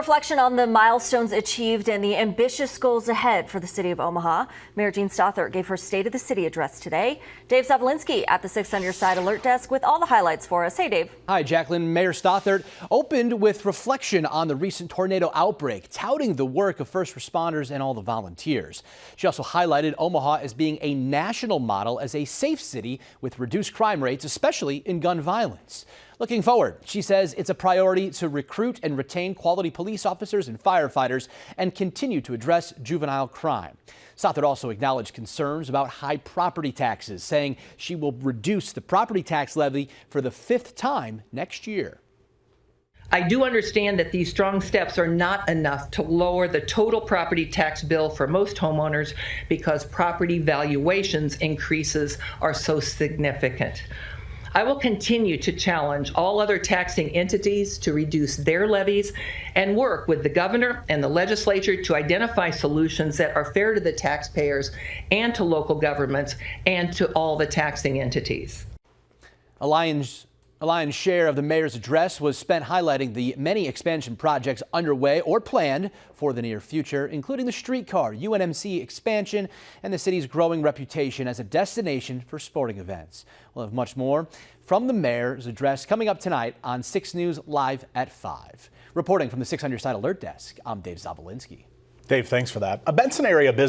reflection on the milestones achieved and the ambitious goals ahead for the city of Omaha. Mayor Jean Stothert gave her State of the City address today. Dave Zavolinsky at the 6 on Your Side Alert Desk with all the highlights for us. Hey, Dave. Hi, Jacqueline. Mayor Stothert opened with reflection on the recent tornado outbreak, touting the work of first responders and all the volunteers. She also highlighted Omaha as being a national model as a safe city with reduced crime rates, especially in gun violence. Looking forward, she says it's a priority to recruit and retain quality police officers and firefighters and continue to address juvenile crime. Stothert also acknowledged concerns about high property taxes, saying she will reduce the property tax levy for the 5th time next year. I do understand that these strong steps are not enough to lower the total property tax bill for most homeowners because property valuations increases are so significant. I will continue to challenge all other taxing entities to reduce their levies and work with the governor and the legislature to identify solutions that are fair to the taxpayers and to local governments and to all the taxing entities. A lion's share of the mayor's address was spent highlighting the many expansion projects underway or planned for the near future, including the streetcar, UNMC expansion, and the city's growing reputation as a destination for sporting events. We'll have much more from the mayor's address coming up tonight on 6 News Live at 5. Reporting from the 6 on Your Side Alert Desk, I'm Dave Zavolinsky. Dave, thanks for that. A Benson area business